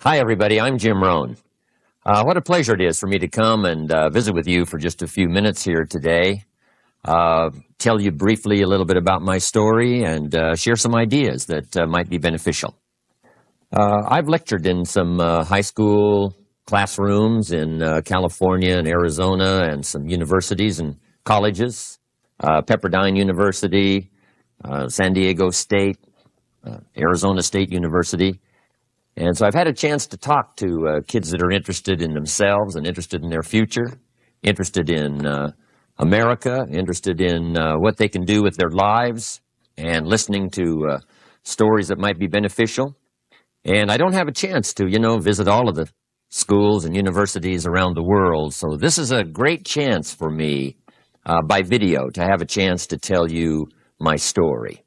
Hi, everybody. I'm Jim Rohn. What a pleasure it is for me to come and visit with you for just a few minutes here today. Tell you briefly a little bit about my story and share some ideas that might be beneficial. I've lectured in some high school classrooms in California and Arizona and some universities and colleges, Pepperdine University, San Diego State, Arizona State University. And so I've had a chance to talk to kids that are interested in themselves and interested in their future, interested in America, interested in what they can do with their lives, and listening to stories that might be beneficial. And I don't have a chance to, visit all of the schools and universities around the world. So this is a great chance for me by video to have a chance to tell you my story.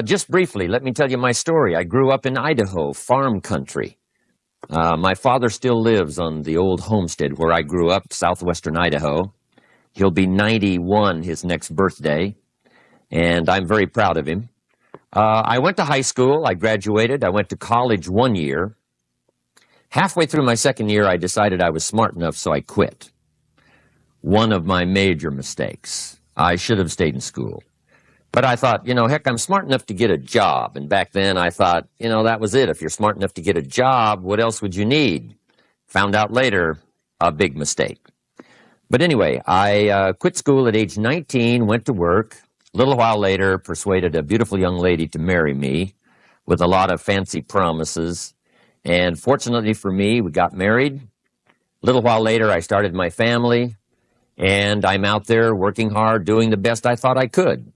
Just briefly, let me tell you my story. I grew up in Idaho, farm country. My father still lives on the old homestead where I grew up, southwestern Idaho. He'll be 91 his next birthday, and I'm very proud of him. I went to high school. I graduated. I went to college 1 year. Halfway through my second year, I decided I was smart enough, so I quit. One of my major mistakes. I should have stayed in school. But I thought, heck, I'm smart enough to get a job. And back then I thought, that was it. If you're smart enough to get a job, what else would you need? Found out later, a big mistake. But anyway, I quit school at age 19, went to work. A little while later, persuaded a beautiful young lady to marry me with a lot of fancy promises. And fortunately for me, we got married. A little while later, I started my family. And I'm out there working hard, doing the best I thought I could.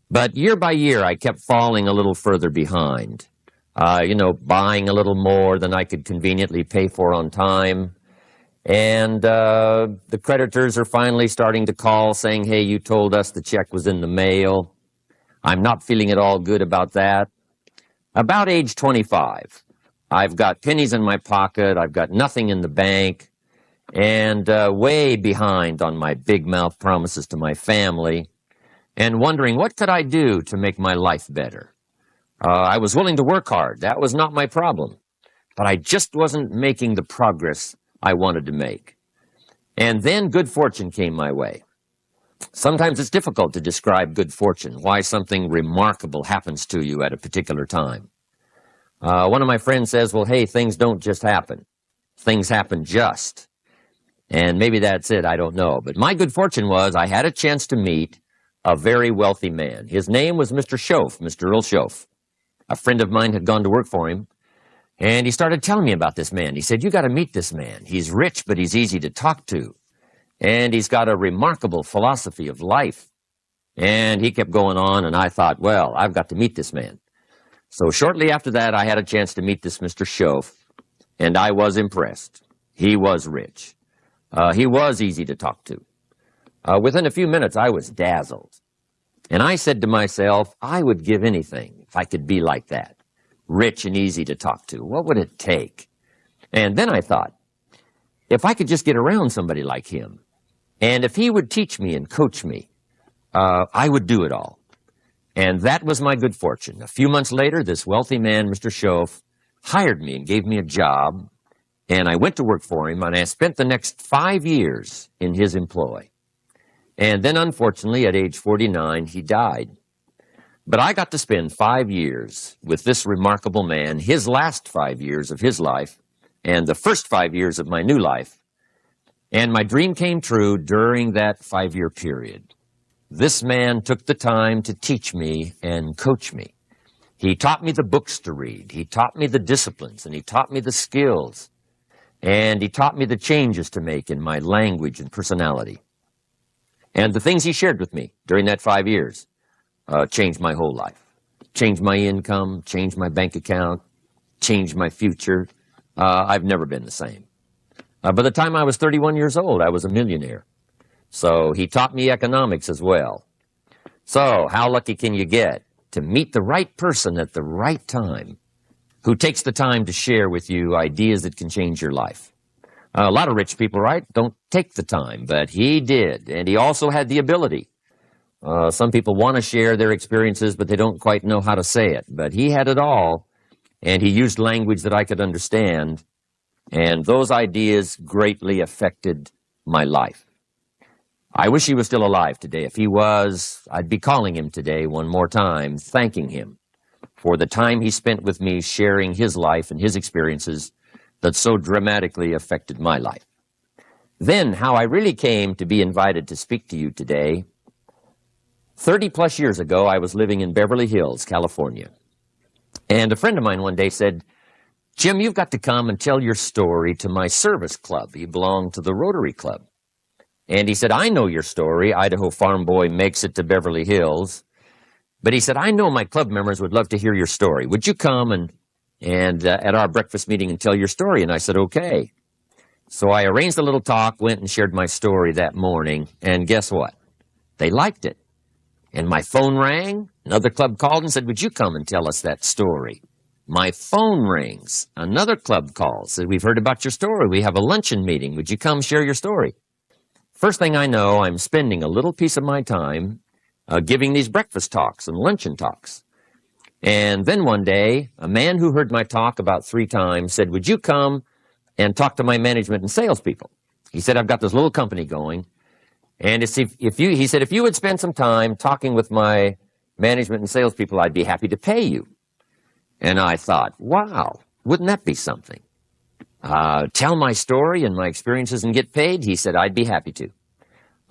But year by year, I kept falling a little further behind, buying a little more than I could conveniently pay for on time. And the creditors are finally starting to call saying, hey, you told us the check was in the mail. I'm not feeling at all good about that. About age 25, I've got pennies in my pocket. I've got nothing in the bank, and way behind on my big mouth promises to my family. And wondering, what could I do to make my life better? I was willing to work hard. That was not my problem. But I just wasn't making the progress I wanted to make. And then good fortune came my way. Sometimes it's difficult to describe good fortune, why something remarkable happens to you at a particular time. One of my friends says, well, hey, things don't just happen. Things happen just. And maybe that's it, I don't know. But my good fortune was I had a chance to meet a very wealthy man. His name was Mr. Schoaf, Mr. Earl Schoaf. A friend of mine had gone to work for him, and he started telling me about this man. He said, you got to meet this man. He's rich, but he's easy to talk to. And he's got a remarkable philosophy of life. And he kept going on, and I thought, well, I've got to meet this man. So shortly after that, I had a chance to meet this Mr. Schoaf, and I was impressed. He was rich. He was easy to talk to. Within a few minutes, I was dazzled. And I said to myself, I would give anything if I could be like that, rich and easy to talk to. What would it take? And then I thought, if I could just get around somebody like him, and if he would teach me and coach me, I would do it all. And that was my good fortune. A few months later, this wealthy man, Mr. Schoaf, hired me and gave me a job. And I went to work for him, and I spent the next 5 years in his employ. And then, unfortunately, at age 49, he died. But I got to spend 5 years with this remarkable man, his last 5 years of his life, and the first 5 years of my new life. And my dream came true during that 5-year period. This man took the time to teach me and coach me. He taught me the books to read. He taught me the disciplines, and he taught me the skills. And he taught me the changes to make in my language and personality. And the things he shared with me during that 5 years changed my whole life. Changed my income, changed my bank account, changed my future. I've never been the same. By the time I was 31 years old, I was a millionaire. So he taught me economics as well. So how lucky can you get to meet the right person at the right time who takes the time to share with you ideas that can change your life? A lot of rich people, right, don't take the time, but he did, and he also had the ability. Some people want to share their experiences, but they don't quite know how to say it. But he had it all, and he used language that I could understand, and those ideas greatly affected my life. I wish he was still alive today. If he was, I'd be calling him today one more time, thanking him for the time he spent with me sharing his life and his experiences that so dramatically affected my life. Then, how I really came to be invited to speak to you today. 30-plus years ago, I was living in Beverly Hills, California. And a friend of mine one day said, "Jim, you've got to come and tell your story to my service club." He belonged to the Rotary Club. And he said, "I know your story. Idaho farm boy makes it to Beverly Hills." But he said, "I know my club members would love to hear your story. Would you come and at our breakfast meeting and tell your story?" And I said, "Okay." So I arranged a little talk, went and shared my story that morning, and guess what? They liked it. And my phone rang. Another club called and said, "Would you come and tell us that story?" My phone rings. Another club calls, said, "We've heard about your story. We have a luncheon meeting. Would you come share your story?" First thing I know, I'm spending a little piece of my time giving these breakfast talks and luncheon talks. And then one day, a man who heard my talk about 3 times said, "Would you come and talk to my management and salespeople?" He said, "I've got this little company going. And he said, if you would spend some time talking with my management and salespeople, I'd be happy to pay you." And I thought, wow, wouldn't that be something? Tell my story and my experiences and get paid? He said, "I'd be happy to."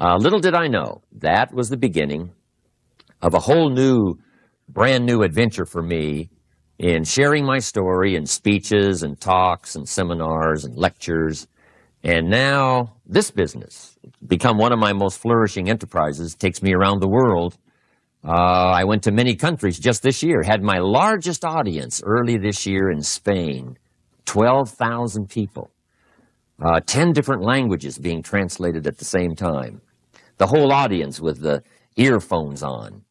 Little did I know, that was the beginning of a whole new, brand new adventure for me in sharing my story in speeches and talks and seminars and lectures. And now this business, become one of my most flourishing enterprises, takes me around the world. I went to many countries just this year, had my largest audience early this year in Spain, 12,000 people, 10 different languages being translated at the same time, the whole audience with the earphones on.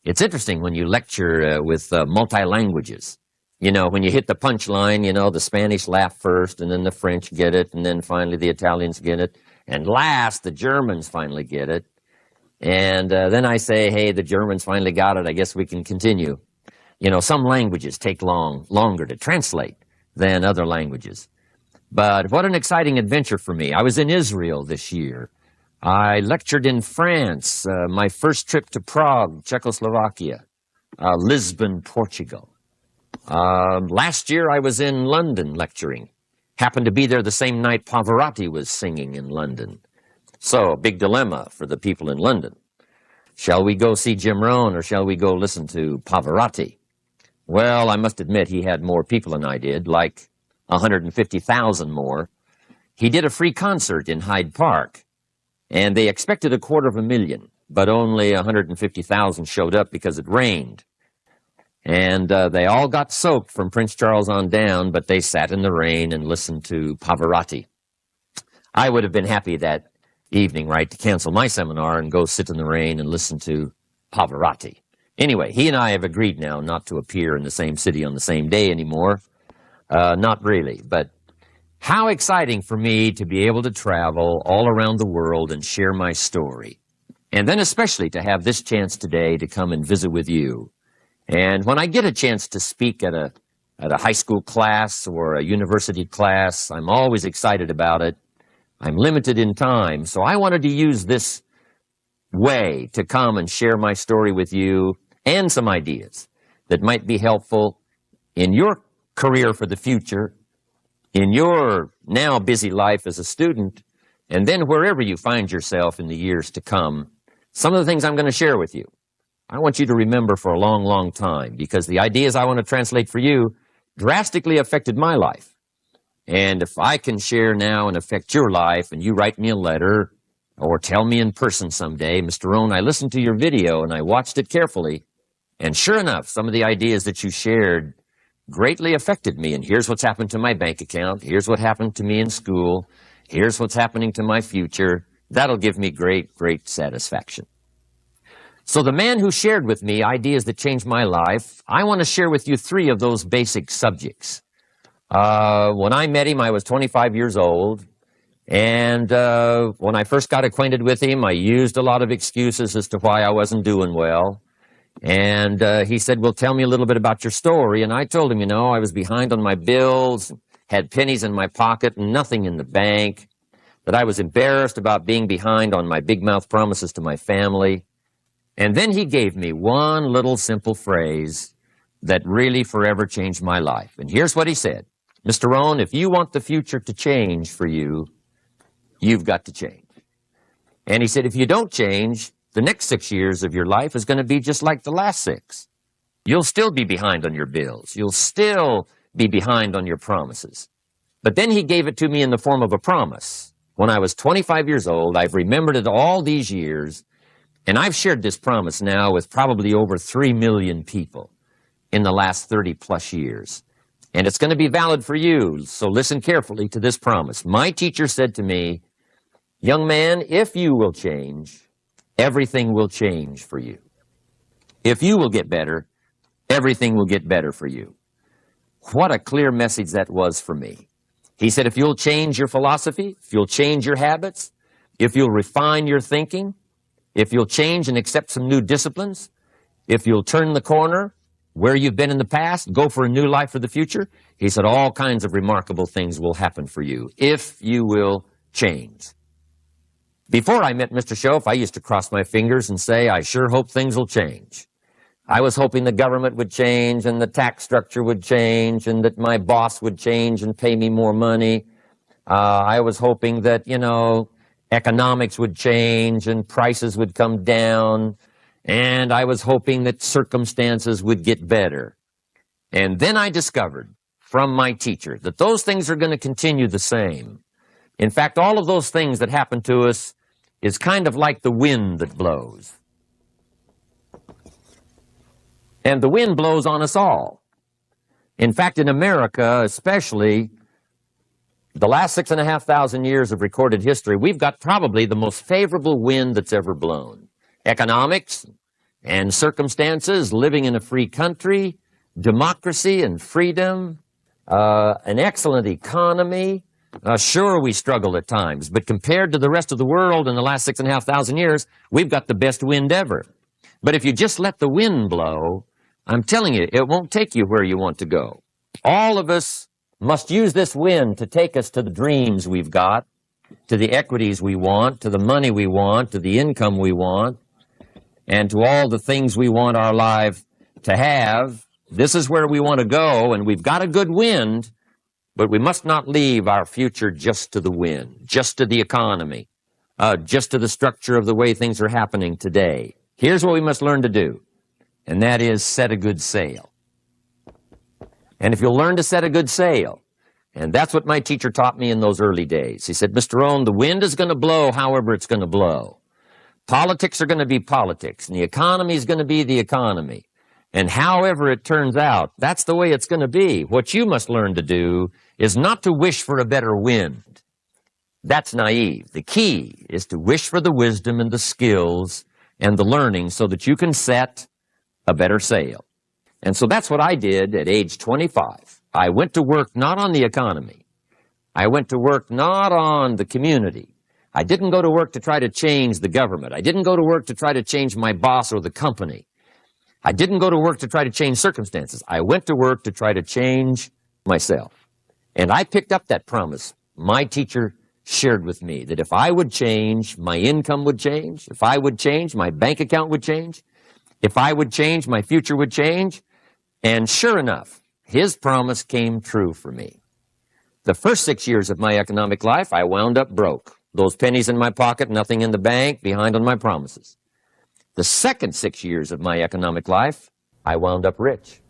It's interesting when you lecture with multi-languages. You know, when you hit the punchline, you know, the Spanish laugh first, and then the French get it, and then finally the Italians get it, and last the Germans finally get it. And then I say, "Hey, the Germans finally got it. I guess we can continue." You know, some languages take longer to translate than other languages. But what an exciting adventure for me. I was in Israel this year. I lectured in France, my first trip to Prague, Czechoslovakia, Lisbon, Portugal. Last year I was in London lecturing. Happened to be there the same night Pavarotti was singing in London. So, big dilemma for the people in London. Shall we go see Jim Rohn or shall we go listen to Pavarotti? Well, I must admit he had more people than I did, like 150,000 more. He did a free concert in Hyde Park, and they expected 250,000, but only 150,000 showed up because it rained. And they all got soaked from Prince Charles on down, but they sat in the rain and listened to Pavarotti. I would have been happy that evening, right, to cancel my seminar and go sit in the rain and listen to Pavarotti. Anyway, he and I have agreed now not to appear in the same city on the same day anymore. Not really, but how exciting for me to be able to travel all around the world and share my story. And then especially to have this chance today to come and visit with you. And when I get a chance to speak at a high school class or a university class, I'm always excited about it. I'm limited in time, so I wanted to use this way to come and share my story with you and some ideas that might be helpful in your career for the future, in your now busy life as a student, and then wherever you find yourself in the years to come. Some of the things I'm going to share with you, I want you to remember for a long, long time, because the ideas I want to translate for you drastically affected my life. And if I can share now and affect your life, and you write me a letter or tell me in person someday, "Mr. Rohn, I listened to your video and I watched it carefully, and sure enough, some of the ideas that you shared greatly affected me, and here's what's happened to my bank account, here's what happened to me in school, here's what's happening to my future," that'll give me great, great satisfaction. So the man who shared with me ideas that changed my life, I want to share with you 3 of those basic subjects. When I met him, I was 25 years old, and when I first got acquainted with him, I used a lot of excuses as to why I wasn't doing well. And he said, well, tell me a little bit about your story. And I told him, I was behind on my bills, had pennies in my pocket, nothing in the bank, that I was embarrassed about being behind on my big mouth promises to my family. And then he gave me one little simple phrase that really forever changed my life. And here's what he said. Mr. Rohn, if you want the future to change for you, you've got to change. And he said, if you don't change, the next 6 years of your life is going to be just like the last 6. You'll still be behind on your bills. You'll still be behind on your promises. But then he gave it to me in the form of a promise. When I was 25 years old, I've remembered it all these years, and I've shared this promise now with probably over 3 million people in the last 30 plus years. And it's going to be valid for you, so listen carefully to this promise. My teacher said to me, young man, if you will change, everything will change for you. If you will get better, everything will get better for you. What a clear message that was for me. He said, if you'll change your philosophy, if you'll change your habits, if you'll refine your thinking, if you'll change and accept some new disciplines, if you'll turn the corner where you've been in the past, go for a new life for the future, he said, all kinds of remarkable things will happen for you if you will change. Before I met Mr. Shoaff, I used to cross my fingers and say, I sure hope things will change. I was hoping the government would change and the tax structure would change and that my boss would change and pay me more money. I was hoping that, economics would change and prices would come down. And I was hoping that circumstances would get better. And then I discovered from my teacher that those things are going to continue the same. In fact, all of those things that happen to us is kind of like the wind that blows. And the wind blows on us all. In fact, in America, especially, the last 6,500 years of recorded history, we've got probably the most favorable wind that's ever blown. Economics and circumstances, living in a free country, democracy and freedom, an excellent economy. Sure, we struggle at times, but compared to the rest of the world in the last 6,500 years, we've got the best wind ever. But if you just let the wind blow, I'm telling you, it won't take you where you want to go. All of us must use this wind to take us to the dreams we've got, to the equities we want, to the money we want, to the income we want, and to all the things we want our life to have. This is where we want to go, and we've got a good wind, but we must not leave our future just to the wind, just to the economy, just to the structure of the way things are happening today. Here's what we must learn to do, and that is set a good sail. And if you'll learn to set a good sail, and that's what my teacher taught me in those early days. He said, Mr. Rohn, the wind is going to blow however it's going to blow. Politics are going to be politics, and the economy is going to be the economy. And however it turns out, that's the way it's going to be. What you must learn to do is not to wish for a better wind. That's naive. The key is to wish for the wisdom and the skills and the learning so that you can set a better sail. And so that's what I did at age 25. I went to work not on the economy. I went to work not on the community. I didn't go to work to try to change the government. I didn't go to work to try to change my boss or the company. I didn't go to work to try to change circumstances. I went to work to try to change myself. And I picked up that promise my teacher shared with me, that if I would change, my income would change. If I would change, my bank account would change. If I would change, my future would change. And sure enough, his promise came true for me. The first 6 years of my economic life, I wound up broke. Those pennies in my pocket, nothing in the bank, behind on my promises. The second 6 years of my economic life, I wound up rich.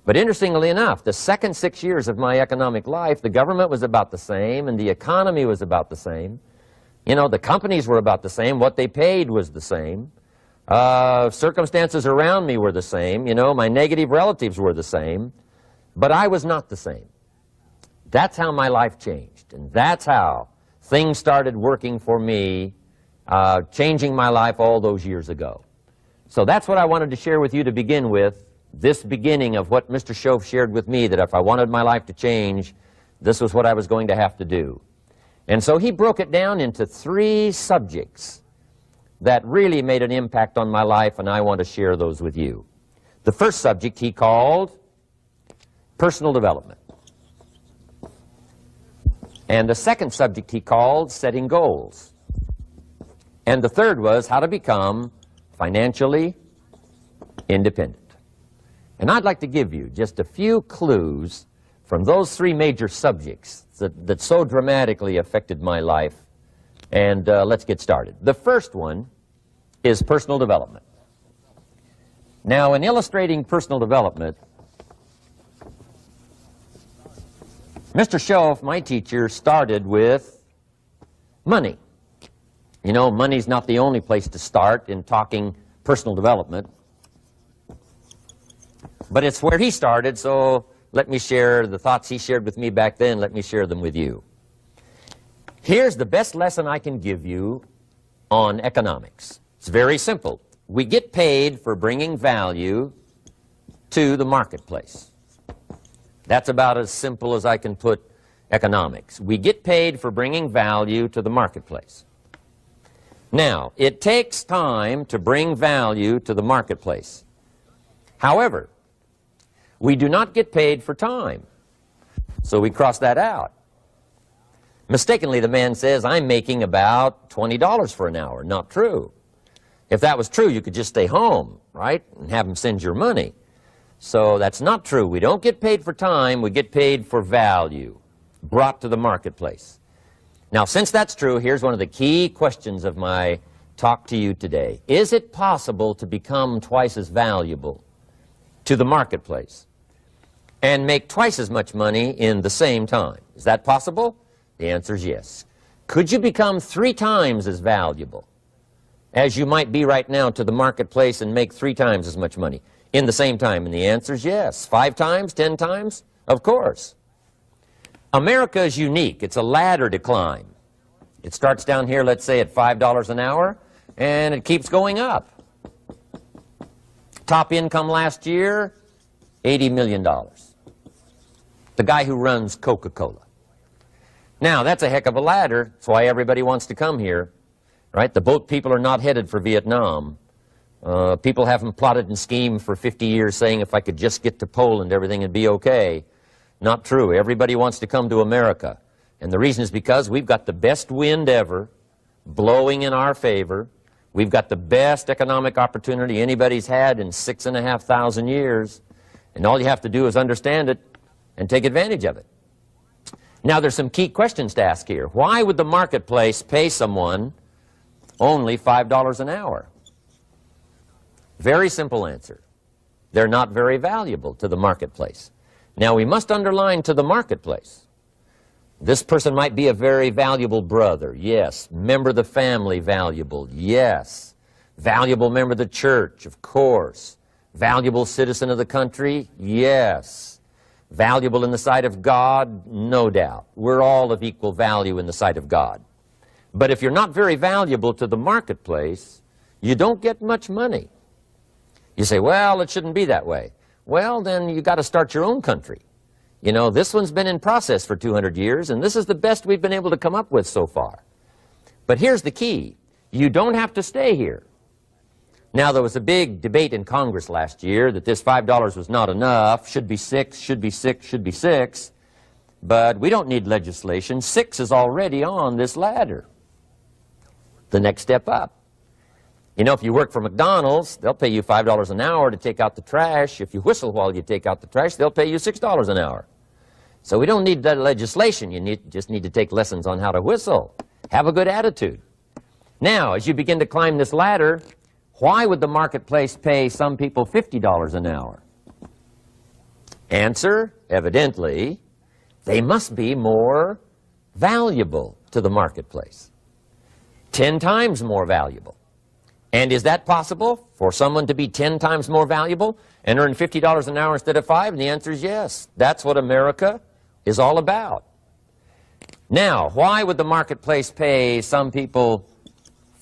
But interestingly enough, the second 6 years of my economic life, the government was about the same and the economy was about the same. The companies were about the same. What they paid was the same. Circumstances around me were the same. My negative relatives were the same. But I was not the same. That's how my life changed. And that's how things started working for me, changing my life all those years ago. So that's what I wanted to share with you to begin with, this beginning of what Mr. Shoaff shared with me, that if I wanted my life to change, this was what I was going to have to do. And so he broke it down into 3 subjects that really made an impact on my life, and I want to share those with you. The first subject he called personal development. And the second subject he called setting goals. And the third was how to become financially independent. And I'd like to give you just a few clues from those three major subjects that so dramatically affected my life. And let's get started. The first one is personal development. Now, in illustrating personal development, Mr. Shoaff, my teacher, started with money. You know, money's not the only place to start in talking personal development, but it's where he started, so let me share the thoughts he shared with me back then. Let me share them with you. Here's the best lesson I can give you on economics. It's very simple. We get paid for bringing value to the marketplace. That's about as simple as I can put economics. We get paid for bringing value to the marketplace. Now, it takes time to bring value to the marketplace. However, we do not get paid for time, so we cross that out. Mistakenly, the man says, I'm making about $20 for an hour. Not true. If that was true, you could just stay home, right, and have him send your money. So that's not true. We don't get paid for time. We get paid for value brought to the marketplace. Now, since that's true, here's one of the key questions of my talk to you today. Is it possible to become twice as valuable to the marketplace and make twice as much money in the same time? Is that possible? The answer is yes. Could you become 3 times as valuable as you might be right now to the marketplace and make 3 times as much money in the same time? And the answer is yes. 5 times, 10 times? Of course. America is unique. It's a ladder to climb. It starts down here, let's say, at $5 an hour, and it keeps going up. Top income last year, $80 million. The guy who runs Coca-Cola. Now, that's a heck of a ladder. That's why everybody wants to come here, right? The boat people are not headed for Vietnam. People haven't plotted and schemed for 50 years saying if I could just get to Poland, everything would be okay. Not true. Everybody wants to come to America. And the reason is because we've got the best wind ever blowing in our favor. We've got the best economic opportunity anybody's had in 6,500 years. And all you have to do is understand it and take advantage of it. Now, there's some key questions to ask here. Why would the marketplace pay someone only $5 an hour? Very simple answer. They're not very valuable to the marketplace. Now, we must underline to the marketplace. This person might be a very valuable brother, yes. Member of the family, valuable, yes. Valuable member of the church, of course. Valuable citizen of the country, yes. Valuable in the sight of God, no doubt. We're all of equal value in the sight of God. But if you're not very valuable to the marketplace, you don't get much money. You say, well, it shouldn't be that way. Well, then you got to start your own country. You know, this one's been in process for 200 years, and this is the best we've been able to come up with so far. But here's the key. You don't have to stay here. Now, there was a big debate in Congress last year that this $5 was not enough, should be 6, should be 6, should be 6. But we don't need legislation. 6 is already on this ladder. The next step up. You know, if you work for McDonald's, they'll pay you $5 an hour to take out the trash. If you whistle while you take out the trash, they'll pay you $6 an hour. So we don't need that legislation. You just need to take lessons on how to whistle. Have a good attitude. Now, as you begin to climb this ladder, why would the marketplace pay some people $50 an hour? Answer, evidently, they must be more valuable to the marketplace. 10 times more valuable. And is that possible for someone to be 10 times more valuable and earn $50 an hour instead of 5? And the answer is yes. That's what America is all about. Now, why would the marketplace pay some people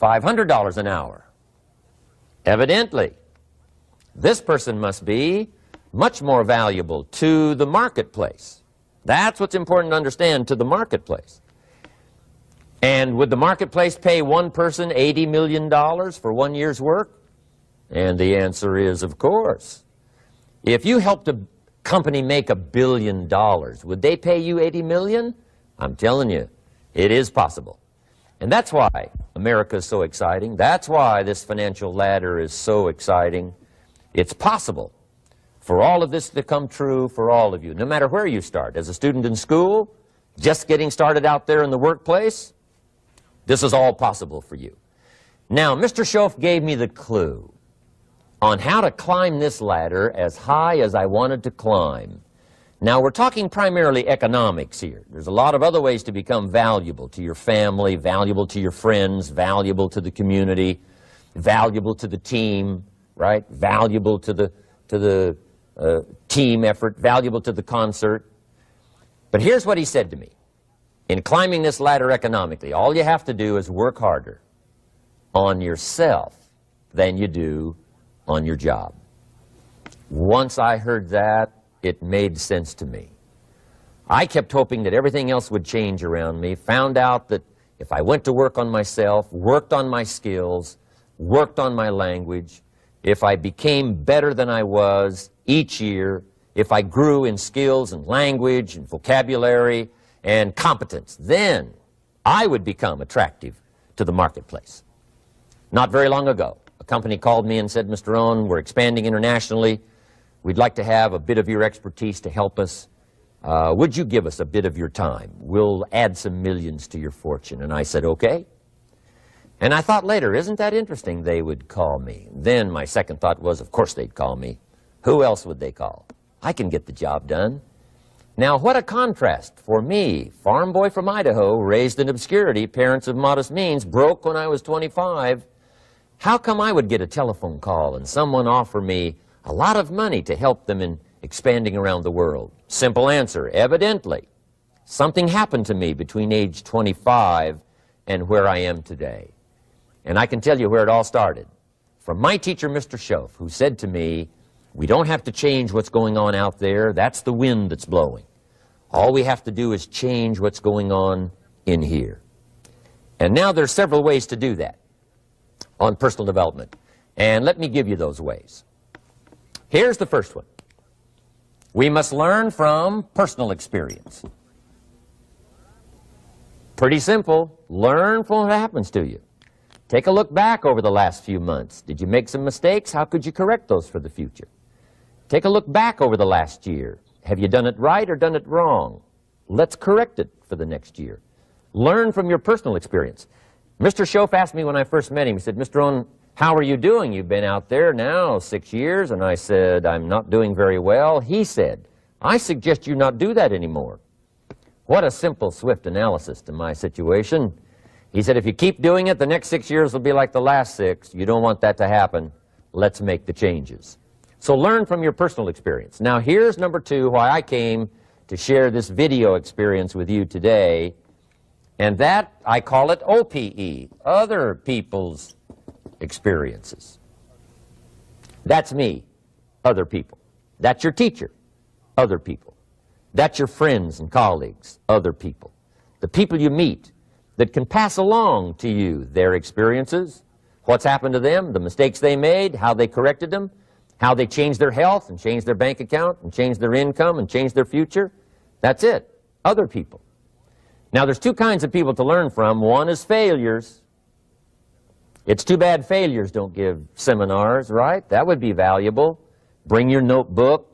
$500 an hour? Evidently, this person must be much more valuable to the marketplace. That's what's important to understand, to the marketplace. And would the marketplace pay one person $80 million for 1 year's work? And the answer is, of course. If you helped a company make $1 billion, would they pay you $80 million? I'm telling you, it is possible. And that's why America is so exciting. That's why this financial ladder is so exciting. It's possible for all of this to come true for all of you, no matter where you start. As a student in school, just getting started out there in the workplace, this is all possible for you. Now, Mr. Shoaff gave me the clue on how to climb this ladder as high as I wanted to climb. Now, we're talking primarily economics here. There's a lot of other ways to become valuable to your family, valuable to your friends, valuable to the community, valuable to the team, right? Valuable to the team effort, valuable to the concert. But here's what he said to me. In climbing this ladder economically, all you have to do is work harder on yourself than you do on your job. Once I heard that, it made sense to me. I kept hoping that everything else would change around me, found out that if I went to work on myself, worked on my skills, worked on my language, if I became better than I was each year, if I grew in skills and language and vocabulary and competence, then I would become attractive to the marketplace. Not very long ago, a company called me and said, Mr. Rohn, we're expanding internationally. We'd like to have a bit of your expertise to help us. Would you give us a bit of your time? We'll add some millions to your fortune. And I said, okay. And I thought later, isn't that interesting? They would call me. Then my second thought was, of course they'd call me. Who else would they call? I can get the job done. Now, what a contrast for me, farm boy from Idaho, raised in obscurity, parents of modest means, broke when I was 25. How come I would get a telephone call and someone offer me a lot of money to help them in expanding around the world? Simple answer, evidently. Something happened to me between age 25 and where I am today. And I can tell you where it all started. From my teacher, Mr. Shoaff, who said to me, we don't have to change what's going on out there. That's the wind that's blowing. All we have to do is change what's going on in here. And now there's several ways to do that on personal development. And let me give you those ways. Here's the first one. We must learn from personal experience. Pretty simple. Learn from what happens to you. Take a look back over the last few months. Did you make some mistakes? How could you correct those for the future? Take a look back over the last year. Have you done it right or done it wrong? Let's correct it for the next year. Learn from your personal experience. Mr. Shoaff asked me when I first met him, he said, Mr. Rohn, how are you doing? You've been out there now 6 years. And I said, I'm not doing very well. He said, I suggest you not do that anymore. What a simple, swift analysis to my situation. He said, if you keep doing it, the next 6 years will be like the last 6. You don't want that to happen. Let's make the changes. So learn from your personal experience. Now here's number 2, why I came to share this video experience with you today. And that, I call it OPE, other people's experiences. That's me, other people. That's your teacher, other people. That's your friends and colleagues, other people. The people you meet that can pass along to you their experiences, what's happened to them, the mistakes they made, how they corrected them, how they changed their health and changed their bank account and changed their income and changed their future. That's it, other people. Now there's 2 kinds of people to learn from. One is failures. It's too bad failures don't give seminars, right? That would be valuable. Bring your notebook,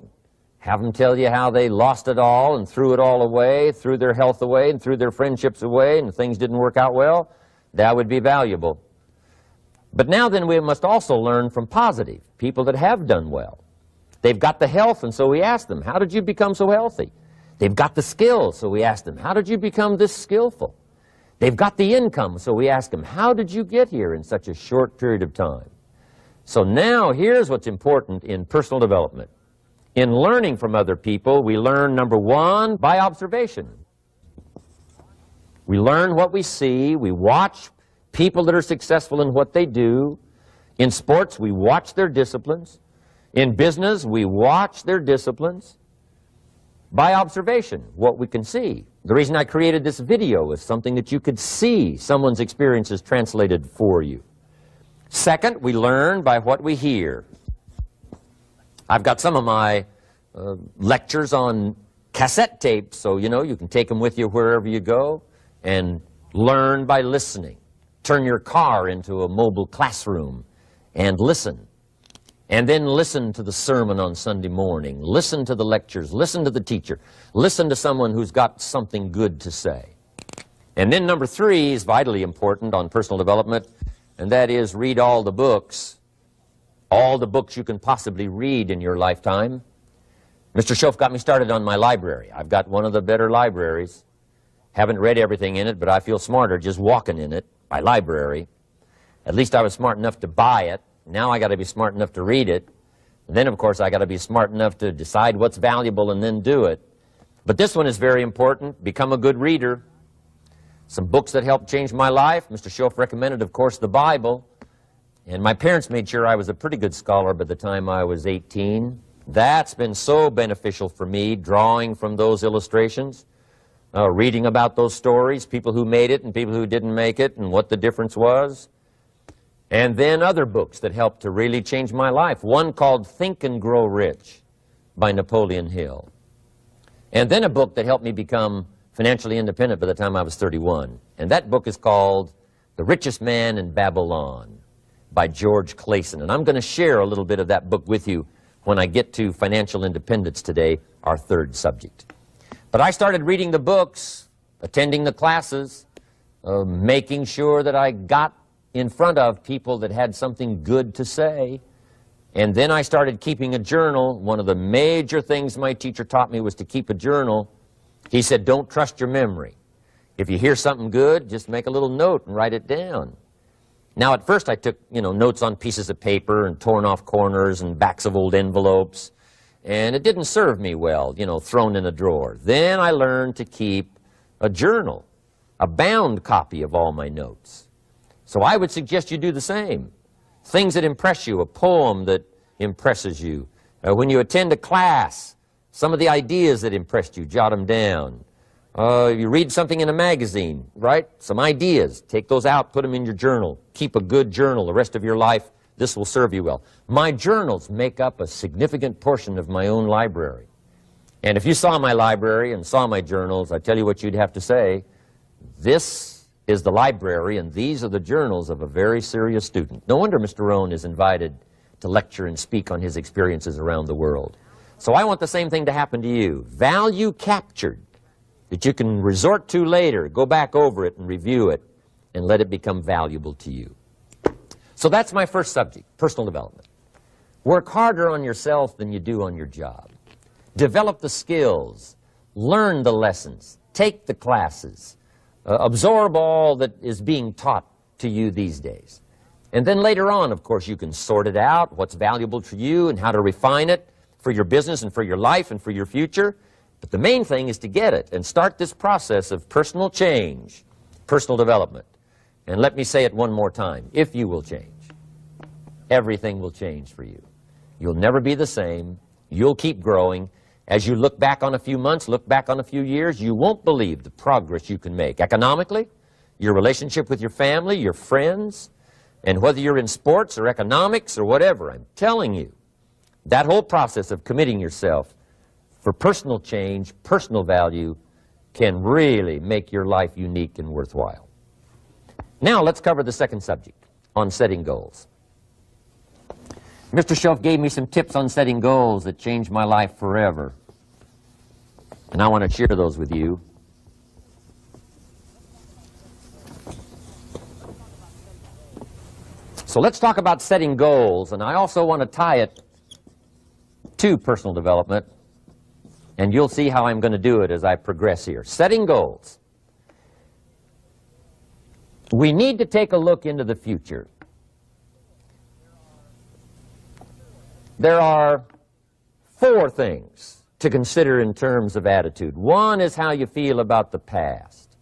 have them tell you how they lost it all and threw it all away, threw their health away and threw their friendships away and things didn't work out well. That would be valuable. But now then we must also learn from positive, people that have done well. They've got the health, and so we ask them, how did you become so healthy? They've got the skills, so we ask them, how did you become this skillful? They've got the income, so we ask them, how did you get here in such a short period of time? So now here's what's important in personal development. In learning from other people, we learn, number 1, by observation. We learn what we see. We watch people that are successful in what they do. In sports, we watch their disciplines. In business, we watch their disciplines. By observation, what we can see. The reason I created this video was something that you could see someone's experiences translated for you. Second, we learn by what we hear. I've got some of my lectures on cassette tapes, so you can take them with you wherever you go and learn by listening. Turn your car into a mobile classroom and listen. And then listen to the sermon on Sunday morning. Listen to the lectures. Listen to the teacher. Listen to someone who's got something good to say. And then number 3 is vitally important on personal development, and that is read all the books you can possibly read in your lifetime. Mr. Shoaff got me started on my library. I've got one of the better libraries. Haven't read everything in it, but I feel smarter just walking in it. My library. At least I was smart enough to buy it. Now I got to be smart enough to read it. And then, of course, I got to be smart enough to decide what's valuable and then do it. But this one is very important. Become a good reader. Some books that helped change my life. Mr. Shoaff recommended, of course, the Bible. And my parents made sure I was a pretty good scholar by the time I was 18. That's been so beneficial for me, drawing from those illustrations, reading about those stories, people who made it and people who didn't make it, and what the difference was. And then other books that helped to really change my life. One called Think and Grow Rich by Napoleon Hill. And then a book that helped me become financially independent by the time I was 31. And that book is called The Richest Man in Babylon by George Clason. And I'm going to share a little bit of that book with you when I get to financial independence today, our third subject. But I started reading the books, attending the classes, making sure that I got in front of people that had something good to say. And then I started keeping a journal. One of the major things my teacher taught me was to keep a journal. He said, don't trust your memory. If you hear something good, just make a little note and write it down. Now, at first I took, notes on pieces of paper and torn off corners and backs of old envelopes. And it didn't serve me well, thrown in a drawer. Then I learned to keep a journal, a bound copy of all my notes. So I would suggest you do the same. Things that impress you, a poem that impresses you. When you attend a class, some of the ideas that impressed you, jot them down. You read something in a magazine, right? Some ideas, take those out, put them in your journal. Keep a good journal the rest of your life. This will serve you well. My journals make up a significant portion of my own library. And if you saw my library and saw my journals, I tell you what you'd have to say. This is the library, and these are the journals of a very serious student. No wonder Mr. Rohn is invited to lecture and speak on his experiences around the world. So I want the same thing to happen to you. Value captured that you can resort to later, go back over it and review it, and let it become valuable to you. So that's my first subject, personal development. Work harder on yourself than you do on your job. Develop the skills, learn the lessons, take the classes, absorb all that is being taught to you these days. And then later on, of course, you can sort it out, what's valuable to you and how to refine it for your business and for your life and for your future. But the main thing is to get it and start this process of personal change, personal development. And let me say it one more time. If you will change, everything will change for you. You'll never be the same. You'll keep growing. As you look back on a few months, look back on a few years, you won't believe the progress you can make. Economically, your relationship with your family, your friends, and whether you're in sports or economics or whatever, I'm telling you, that whole process of committing yourself for personal change, personal value, can really make your life unique and worthwhile. Now let's cover the second subject, on setting goals. Mr. Shoaff gave me some tips on setting goals that changed my life forever. And I want to share those with you. So let's talk about setting goals, and I also want to tie it to personal development, and you'll see how I'm going to do it as I progress here. Setting goals. We need to take a look into the future. There are 4 things to consider in terms of attitude. One is how you feel about the past.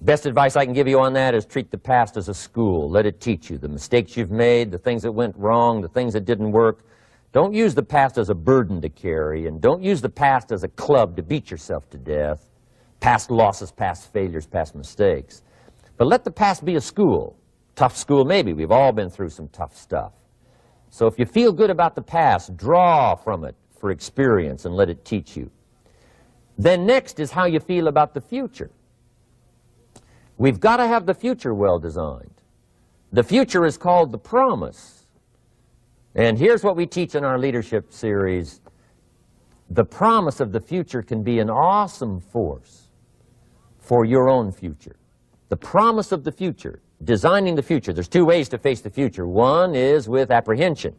Best advice I can give you on that is treat the past as a school. Let it teach you the mistakes you've made, the things that went wrong, the things that didn't work. Don't use the past as a burden to carry, and don't use the past as a club to beat yourself to death. past losses, past failures, past mistakes. But let the past be a school. Tough school maybe. We've all been through some tough stuff. So if you feel good about the past, draw from it for experience and let it teach you. Then next is how you feel about the future. We've got to have the future well designed. The future is called the promise. And here's what we teach in our leadership series. The promise of the future can be an awesome force for your own future. The promise of the future, designing the future. There's two ways to face the future. One is with apprehension,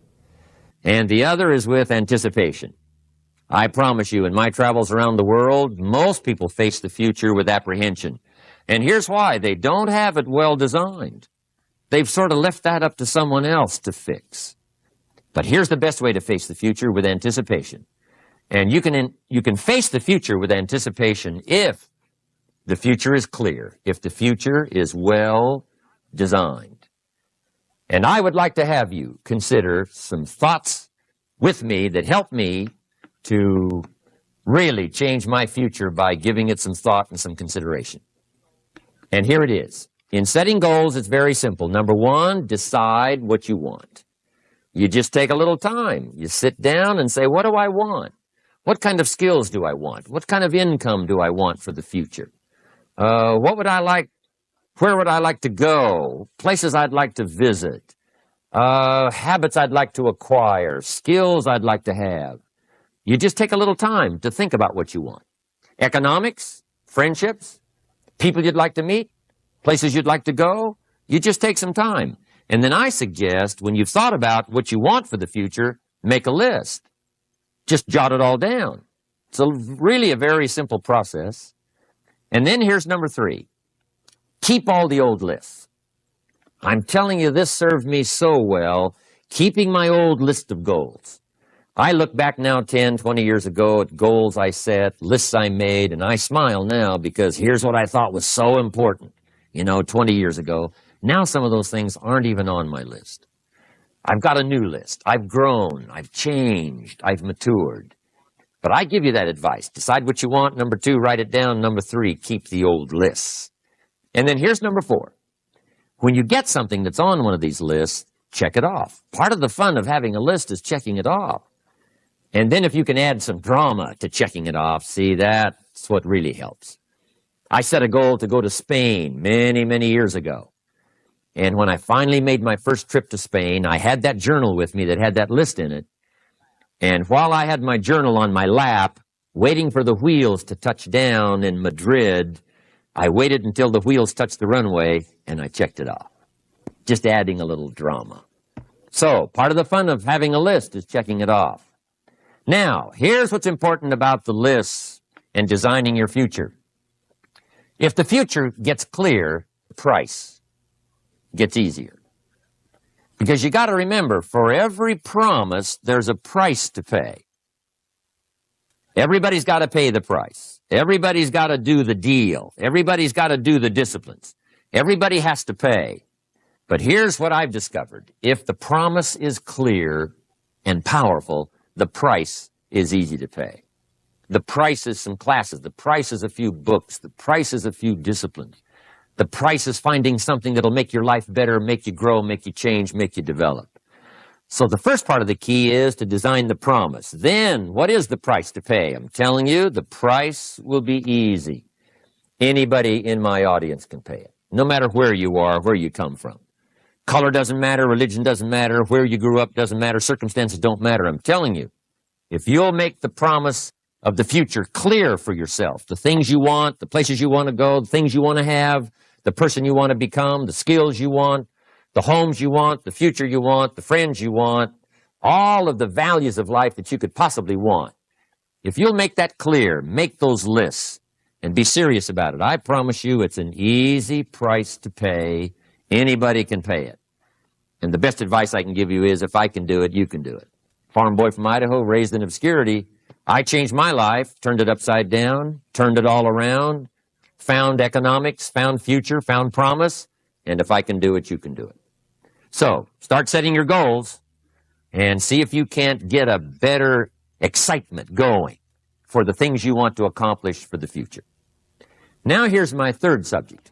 and the other is with anticipation. I promise you, in my travels around the world, most people face the future with apprehension. And here's why. They don't have it well designed. They've sort of left that up to someone else to fix. But here's the best way to face the future, with anticipation. And you can face the future with anticipation if the future is clear, if the future is well designed. And I would like to have you consider some thoughts with me that help me to really change my future by giving it some thought and some consideration. And here it is. In setting goals, it's very simple. Number one, decide what you want. You just take a little time. You sit down and say, what do I want? What kind of skills do I want? What kind of income do I want for the future? What would I like? Where would I like to go? Places I'd like to visit. Habits I'd like to acquire. Skills I'd like to have. You just take a little time to think about what you want. Economics, friendships, people you'd like to meet, places you'd like to go. You just take some time. And then I suggest, when you've thought about what you want for the future, make a list. Just jot it all down. It's really a very simple process. And then here's number three. Keep all the old lists. I'm telling you, this served me so well, keeping my old list of goals. I look back now 10, 20 years ago at goals I set, lists I made, and I smile now because here's what I thought was so important, 20 years ago. Now some of those things aren't even on my list. I've got a new list. I've grown. I've changed. I've matured. But I give you that advice. Decide what you want. Number two, write it down. Number three, keep the old lists. And then here's number four. When you get something that's on one of these lists, check it off. Part of the fun of having a list is checking it off. And then if you can add some drama to checking it off, see, that's what really helps. I set a goal to go to Spain many, many years ago. And when I finally made my first trip to Spain, I had that journal with me that had that list in it. And while I had my journal on my lap, waiting for the wheels to touch down in Madrid, I waited until the wheels touched the runway, and I checked it off. Just adding a little drama. So, part of the fun of having a list is checking it off. Now, here's what's important about the lists and designing your future. If the future gets clear, the price gets easier. Because you got to remember, for every promise, there's a price to pay. Everybody's got to pay the price. Everybody's got to do the deal. Everybody's got to do the disciplines. Everybody has to pay. But here's what I've discovered. If the promise is clear and powerful, the price is easy to pay. The price is some classes. The price is a few books. The price is a few disciplines. The price is finding something that'll make your life better, make you grow, make you change, make you develop. So the first part of the key is to design the promise. Then, what is the price to pay? I'm telling you, the price will be easy. Anybody in my audience can pay it, no matter where you are, where you come from. Color doesn't matter, religion doesn't matter, where you grew up doesn't matter, circumstances don't matter. I'm telling you, if you'll make the promise of the future clear for yourself, the things you want, the places you want to go, the things you want to have, the person you want to become, the skills you want, the homes you want, the future you want, the friends you want, all of the values of life that you could possibly want. If you'll make that clear, make those lists, and be serious about it, I promise you it's an easy price to pay. Anybody can pay it. And the best advice I can give you is, if I can do it, you can do it. Farm boy from Idaho, raised in obscurity, I changed my life, turned it upside down, turned it all around, found economics, found future, found promise, and if I can do it, you can do it. So, start setting your goals and see if you can't get a better excitement going for the things you want to accomplish for the future. Now here's my third subject,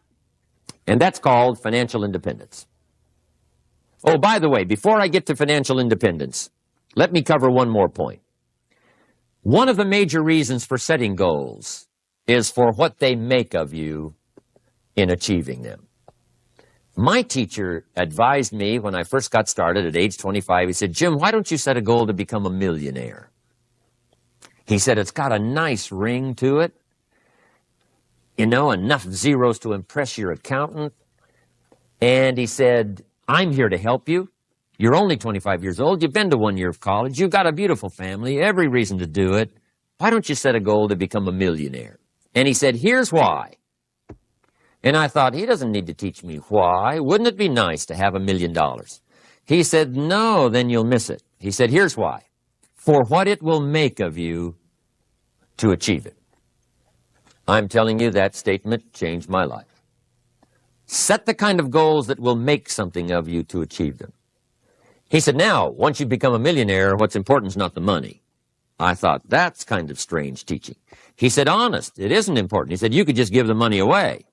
and that's called financial independence. Oh, by the way, before I get to financial independence, let me cover one more point. One of the major reasons for setting goals is for what they make of you in achieving them. My teacher advised me when I first got started at age 25, he said, "Jim, why don't you set a goal to become a millionaire?" He said, "It's got a nice ring to it. You know, enough zeros to impress your accountant." And he said, "I'm here to help you. You're only 25 years old. You've been to 1 year of college. You've got a beautiful family, every reason to do it. Why don't you set a goal to become a millionaire?" And he said, "Here's why." And I thought, he doesn't need to teach me why. Wouldn't it be nice to have $1 million? He said, "No, then you'll miss it." He said, "Here's why. For what it will make of you to achieve it." I'm telling you, that statement changed my life. Set the kind of goals that will make something of you to achieve them. He said, "Now, once you become a millionaire, what's important is not the money." I thought, that's kind of strange teaching. He said, "Honest, it isn't important." He said, "You could just give the money away."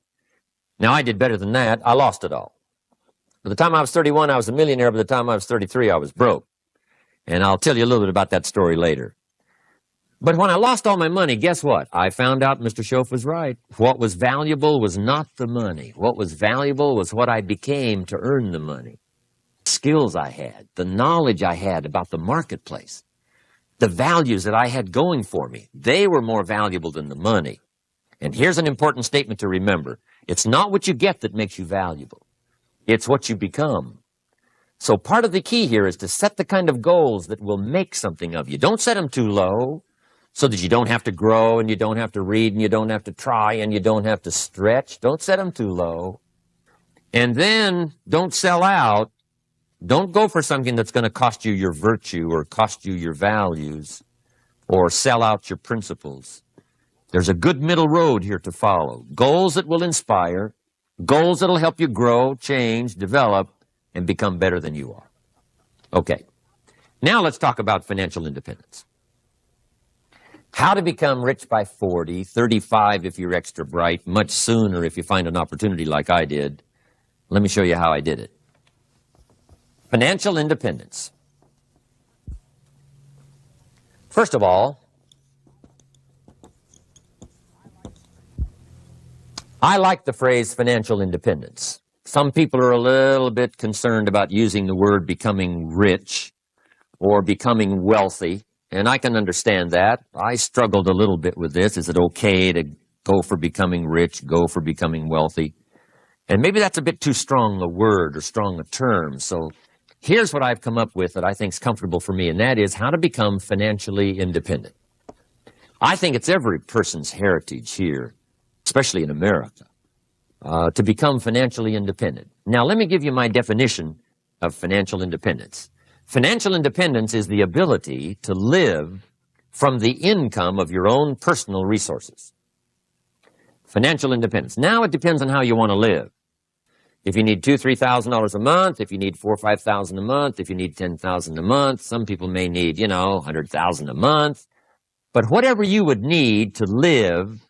Now, I did better than that. I lost it all. By the time I was 31, I was a millionaire. By the time I was 33, I was broke. And I'll tell you a little bit about that story later. But when I lost all my money, guess what? I found out Mr. Shoaff was right. What was valuable was not the money. What was valuable was what I became to earn the money. The skills I had, the knowledge I had about the marketplace, the values that I had going for me, they were more valuable than the money. And here's an important statement to remember. It's not what you get that makes you valuable. It's what you become. So part of the key here is to set the kind of goals that will make something of you. Don't set them too low so that you don't have to grow and you don't have to read and you don't have to try and you don't have to stretch. Don't set them too low. And then don't sell out. Don't go for something that's going to cost you your virtue or cost you your values or sell out your principles. There's a good middle road here to follow. Goals that will inspire, goals that will help you grow, change, develop, and become better than you are. Okay, now let's talk about financial independence. How to become rich by 40, 35 if you're extra bright, much sooner if you find an opportunity like I did. Let me show you how I did it. Financial independence. First of all, I like the phrase financial independence. Some people are a little bit concerned about using the word becoming rich or becoming wealthy, and I can understand that. I struggled a little bit with this. Is it okay to go for becoming rich, go for becoming wealthy? And maybe that's a bit too strong a word or strong a term. So here's what I've come up with that I think is comfortable for me, and that is how to become financially independent. I think it's every person's heritage here, especially in America, to become financially independent. Now, let me give you my definition of financial independence. Financial independence is the ability to live from the income of your own personal resources. Financial independence. Now, it depends on how you want to live. If you need $2,000, $3,000 a month, if you need $4,000 or $5,000 a month, if you need $10,000 a month, some people may need, $100,000 a month. But whatever you would need to live,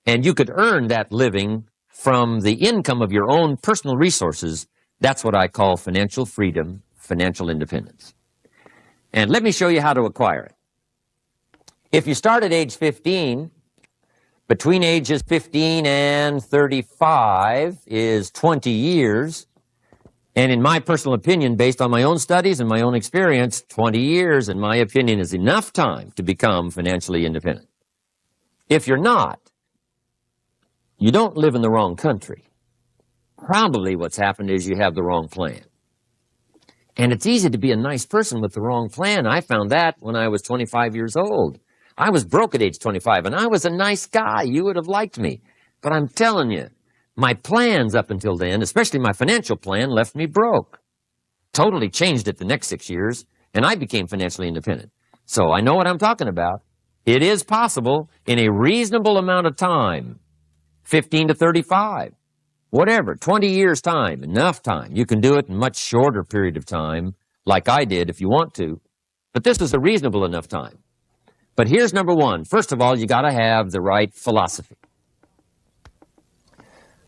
and you could earn that living from the income of your own personal resources, that's what I call financial freedom, financial independence. And let me show you how to acquire it. If you start at age 15, between ages 15 and 35 is 20 years. And in my personal opinion, based on my own studies and my own experience, 20 years, in my opinion, is enough time to become financially independent. If you're not, you don't live in the wrong country. Probably what's happened is you have the wrong plan. And it's easy to be a nice person with the wrong plan. I found that when I was 25 years old. I was broke at age 25, and I was a nice guy. You would have liked me. But I'm telling you, my plans up until then, especially my financial plan, left me broke. Totally changed it the next 6 years, and I became financially independent. So I know what I'm talking about. It is possible in a reasonable amount of time, 15 to 35, whatever, 20 years time, enough time. You can do it in a much shorter period of time, like I did if you want to. But this is a reasonable enough time. But here's number one. First of all, you got to have the right philosophy.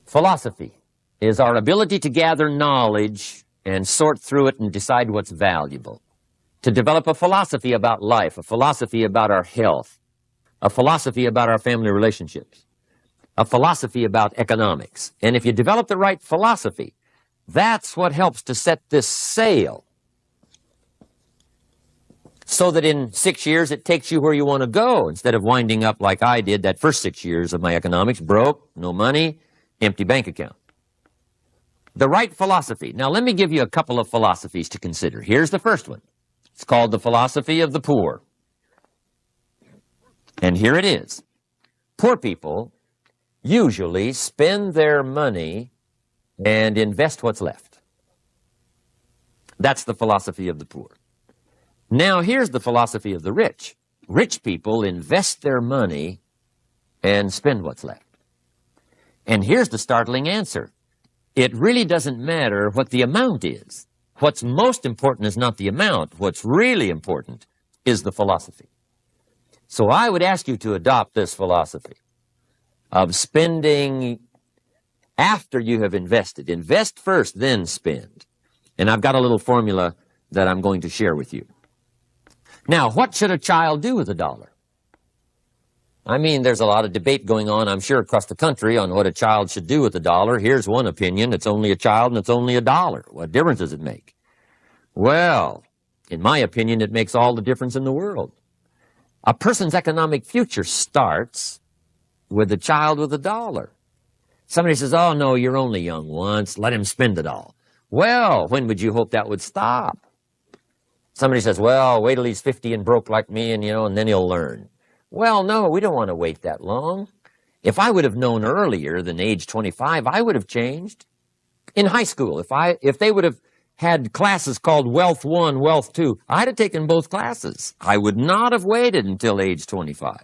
Philosophy is our ability to gather knowledge and sort through it and decide what's valuable. To develop a philosophy about life, a philosophy about our health, a philosophy about our family relationships, a philosophy about economics. And if you develop the right philosophy, that's what helps to set this sail so that in 6 years it takes you where you want to go instead of winding up like I did that first 6 years of my economics, broke, no money, empty bank account. The right philosophy. Now let me give you a couple of philosophies to consider. Here's the first one. It's called the philosophy of the poor. And here it is. Poor people usually spend their money and invest what's left. That's the philosophy of the poor. Now here's the philosophy of the rich. Rich people invest their money and spend what's left. And here's the startling answer. It really doesn't matter what the amount is. What's most important is not the amount. What's really important is the philosophy. So I would ask you to adopt this philosophy of spending after you have invested. Invest first, then spend. And I've got a little formula that I'm going to share with you. Now, what should a child do with $1? I mean, there's a lot of debate going on, I'm sure, across the country on what a child should do with $1. Here's one opinion. It's only a child and it's only $1. What difference does it make? Well, in my opinion, it makes all the difference in the world. A person's economic future starts with a child with $1. Somebody says, oh, no, you're only young once. Let him spend it all. Well, when would you hope that would stop? Somebody says, well, wait till he's 50 and broke like me and then he'll learn. Well, no, we don't want to wait that long. If I would have known earlier than age 25, I would have changed. In high school, if they would have had classes called Wealth 1, Wealth 2, I'd have taken both classes. I would not have waited until age 25.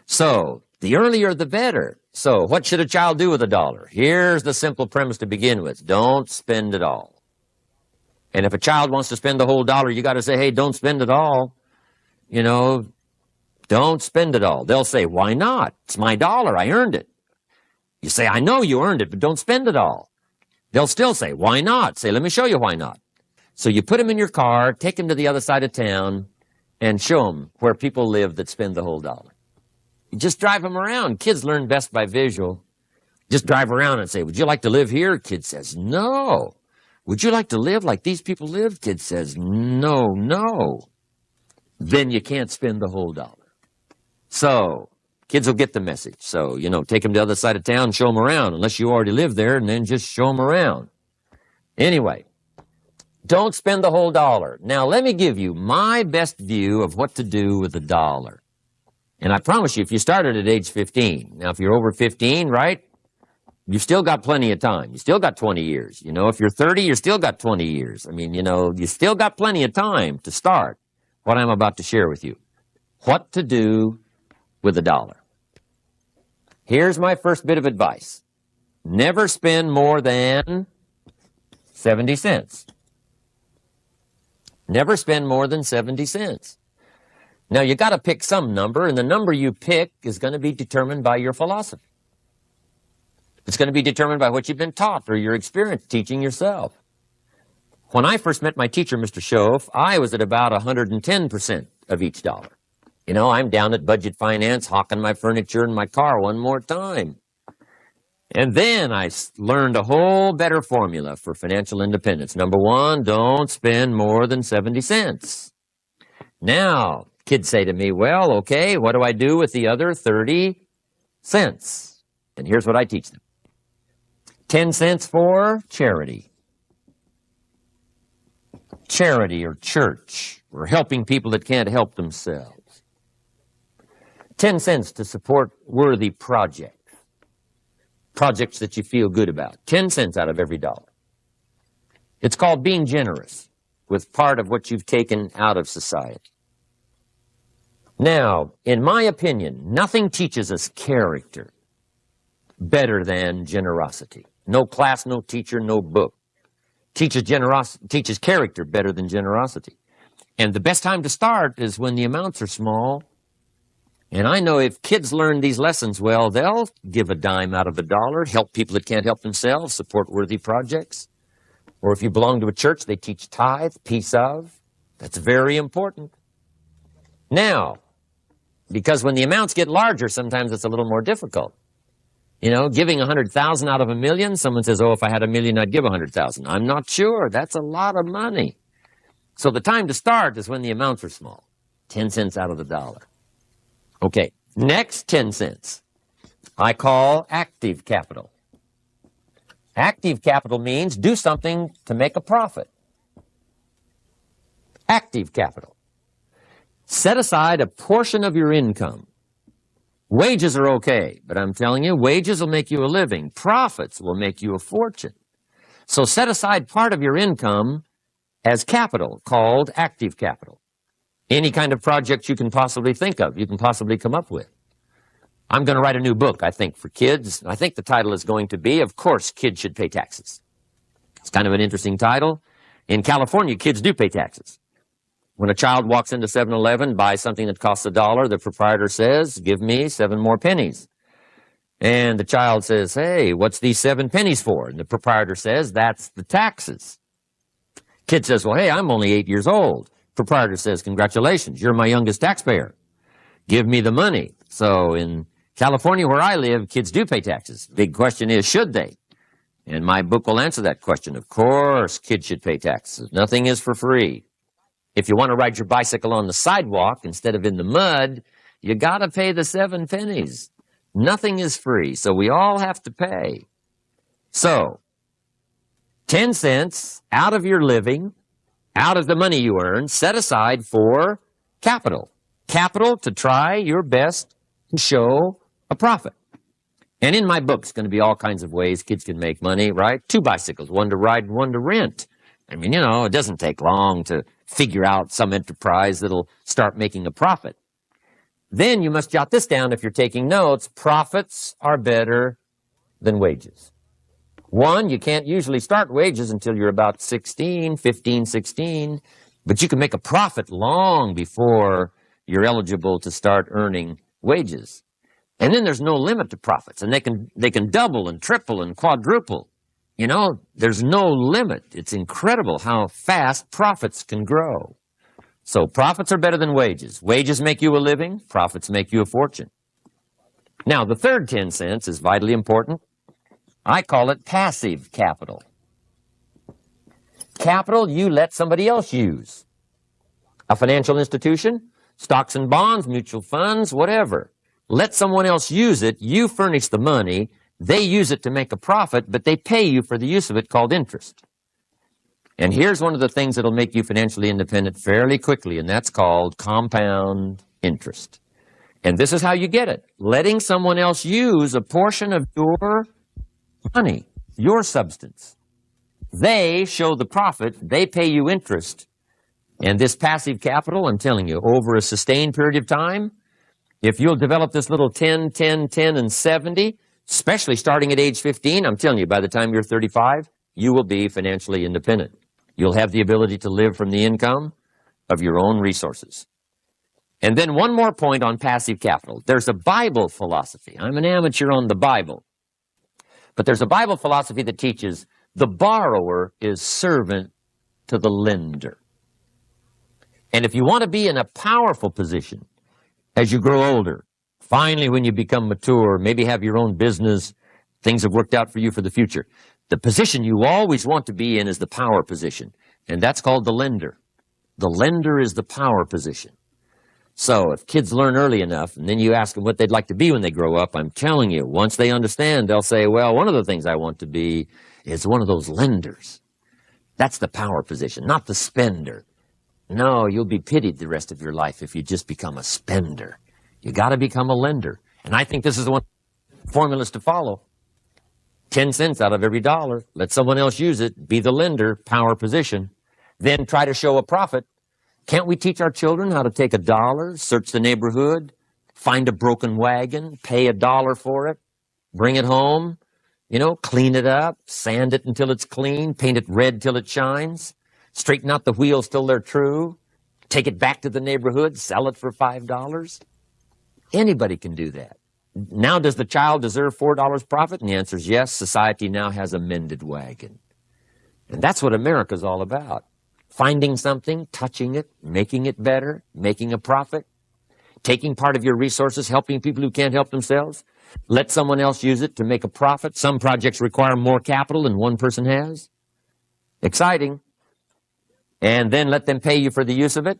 So, the earlier the better. So, what should a child do with $1? Here's the simple premise to begin with. Don't spend it all. And if a child wants to spend the whole $1, you got to say, hey, don't spend it all. Don't spend it all. They'll say, why not? It's my $1. I earned it. You say, I know you earned it, but don't spend it all. They'll still say, why not? Say, let me show you why not. So you put them in your car, take them to the other side of town, and show them where people live that spend the whole $1. You just drive them around. Kids learn best by visual. Just drive around and say, would you like to live here? Kid says, no. Would you like to live like these people live? Kid says, no, no. Then you can't spend the whole $1. So, kids will get the message. So, take them to the other side of town, show them around, unless you already live there, and then just show them around. Anyway, don't spend the whole $1. Now, let me give you my best view of what to do with $1. And I promise you, if you started at age 15, now if you're over 15, right, you've still got plenty of time. You still got 20 years. If you're 30, you still got 20 years. I mean, you still got plenty of time to start what I'm about to share with you. What to do with $1. Here's my first bit of advice. Never spend more than 70 cents. Never spend more than 70 cents. Now, you got to pick some number, and the number you pick is going to be determined by your philosophy. It's going to be determined by what you've been taught or your experience teaching yourself. When I first met my teacher, Mr. Schoaf, I was at about 110% of each $1. I'm down at Budget Finance, hawking my furniture and my car one more time. And then I learned a whole better formula for financial independence. Number one, don't spend more than 70 cents. Now, kids say to me, well, okay, what do I do with the other 30 cents? And here's what I teach them. 10 cents for charity. Charity or church, or helping people that can't help themselves. 10 cents to support worthy projects. Projects that you feel good about. 10 cents out of every $1. It's called being generous with part of what you've taken out of society. Now, in my opinion, nothing teaches us character better than generosity. No class, no teacher, no book teaches character better than generosity. And the best time to start is when the amounts are small And I know if kids learn these lessons well, they'll give a dime out of a dollar, help people that can't help themselves, support worthy projects. Or if you belong to a church, they teach tithe, piece of. That's very important. Now, because when the amounts get larger, sometimes it's a little more difficult. You know, giving 100,000 out of 1,000,000, someone says, oh, if I had 1,000,000, I'd give 100,000. I'm not sure. That's a lot of money. So the time to start is when the amounts are small. 10 cents out of the dollar. Okay, next 10 cents I call active capital. Active capital means do something to make a profit. Active capital. Set aside a portion of your income. Wages are okay, but I'm telling you, wages will make you a living. Profits will make you a fortune. So set aside part of your income as capital, called active capital. Any kind of project you can possibly think of, you can possibly come up with. I'm going to write a new book, I think, for kids. I think the title is going to be, Of Course, Kids Should Pay Taxes. It's kind of an interesting title. In California, kids do pay taxes. When a child walks into 7-Eleven, buys something that costs $1, the proprietor says, give me 7 more pennies. And the child says, hey, what's these 7 pennies for? And the proprietor says, that's the taxes. Kid says, well, hey, I'm only 8 years old. Proprietor says, congratulations, you're my youngest taxpayer. Give me the money. So in California, where I live, kids do pay taxes. Big question is, should they? And my book will answer that question. Of course, kids should pay taxes. Nothing is for free. If you want to ride your bicycle on the sidewalk instead of in the mud, you got to pay the 7 pennies. Nothing is free, so we all have to pay. So, 10 cents out of your living, out of the money you earn, set aside for capital. Capital to try your best to show a profit. And in my book, it's going to be all kinds of ways kids can make money, right? 2 bicycles, one to ride and one to rent. I mean, you know, it doesn't take long to figure out some enterprise that'll start making a profit. Then you must jot this down if you're taking notes. Profits are better than wages. One, you can't usually start wages until you're about 16, 15, 16, but you can make a profit long before you're eligible to start earning wages. And then there's no limit to profits, and they can double and triple and quadruple. You know, there's no limit. It's incredible how fast profits can grow. So profits are better than wages. Wages make you a living. Profits make you a fortune. Now, the third 10 cents is vitally important. I call it passive capital. Capital you let somebody else use. A financial institution, stocks and bonds, mutual funds, whatever. Let someone else use it. You furnish the money. They use it to make a profit, but they pay you for the use of it, called interest. And here's one of the things that'll make you financially independent fairly quickly, and that's called compound interest. And this is how you get it. Letting someone else use a portion of your money, your substance. They show the profit, they pay you interest. And this passive capital, I'm telling you, over a sustained period of time, if you'll develop this little 10, 10, 10, and 70, especially starting at age 15, I'm telling you, by the time you're 35, you will be financially independent. You'll have the ability to live from the income of your own resources. And then one more point on passive capital. There's a Bible philosophy. I'm an amateur on the Bible. But there's a Bible philosophy that teaches the borrower is servant to the lender. And if you want to be in a powerful position as you grow older, finally when you become mature, maybe have your own business, things have worked out for you for the future, the position you always want to be in is the power position, and that's called the lender. The lender is the power position. So if kids learn early enough, and then you ask them what they'd like to be when they grow up, I'm telling you, once they understand, they'll say, well, one of the things I want to be is one of those lenders. That's the power position, not the spender. No, you'll be pitied the rest of your life if you just become a spender. You got to become a lender. And I think this is the one formulas to follow. 10 cents out of every dollar. Let someone else use it. Be the lender, power position. Then try to show a profit. Can't we teach our children how to take $1, search the neighborhood, find a broken wagon, pay $1 for it, bring it home, you know, clean it up, sand it until it's clean, paint it red till it shines, straighten out the wheels till they're true, take it back to the neighborhood, sell it for $5? Anybody can do that. Now, does the child deserve $4 profit? And the answer is yes. Society now has a mended wagon. And that's what America's all about. Finding something, touching it, making it better, making a profit, taking part of your resources, helping people who can't help themselves. Let someone else use it to make a profit. Some projects require more capital than one person has. Exciting. And then let them pay you for the use of it.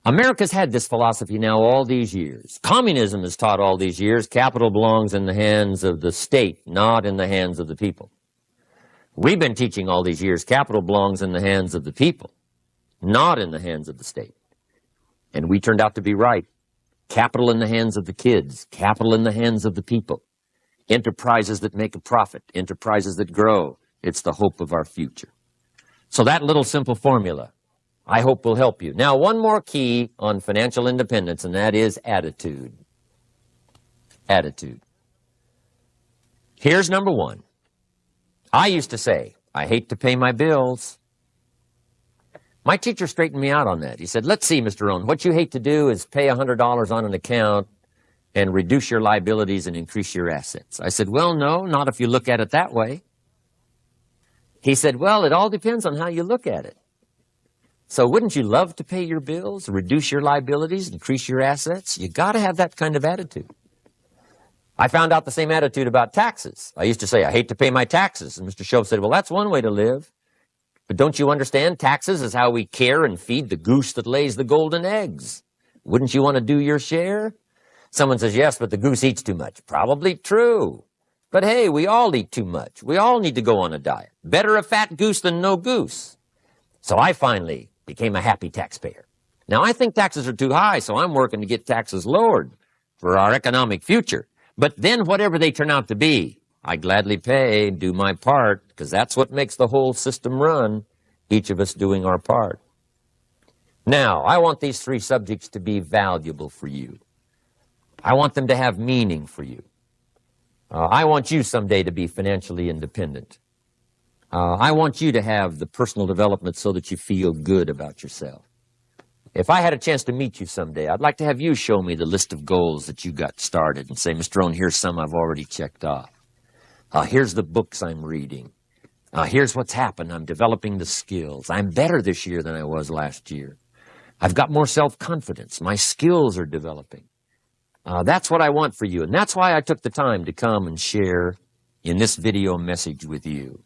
America's had this philosophy now all these years. Communism has taught all these years capital belongs in the hands of the state, not in the hands of the people. We've been teaching all these years capital belongs in the hands of the people, not in the hands of the state. And we turned out to be right. Capital in the hands of the kids, capital in the hands of the people. Enterprises that make a profit, enterprises that grow. It's the hope of our future. So that little simple formula, I hope, will help you. Now, one more key on financial independence, and that is attitude. Attitude. Here's number one. I used to say, I hate to pay my bills. My teacher straightened me out on that. He said, let's see, Mr. Rohn, what you hate to do is pay $100 on an account and reduce your liabilities and increase your assets. I said, well, no, not if you look at it that way. He said, well, it all depends on how you look at it. So wouldn't you love to pay your bills, reduce your liabilities, increase your assets? You got to have that kind of attitude. I found out the same attitude about taxes. I used to say, I hate to pay my taxes. And Mr. Shove said, well, that's one way to live. But don't you understand? Taxes is how we care and feed the goose that lays the golden eggs. Wouldn't you want to do your share? Someone says, yes, but the goose eats too much. Probably true. But hey, we all eat too much. We all need to go on a diet. Better a fat goose than no goose. So I finally became a happy taxpayer. Now, I think taxes are too high, so I'm working to get taxes lowered for our economic future. But then whatever they turn out to be, I gladly pay, do my part, because that's what makes the whole system run, each of us doing our part. Now, I want these three subjects to be valuable for you. I want them to have meaning for you. I want you someday to be financially independent. I want you to have the personal development so that you feel good about yourself. If I had a chance to meet you someday, I'd like to have you show me the list of goals that you got started and say, Mr. Rohn, here's some I've already checked off. Here's the books I'm reading. Here's what's happened. I'm developing the skills. I'm better this year than I was last year. I've got more self-confidence. My skills are developing. That's what I want for you. And that's why I took the time to come and share in this video message with you.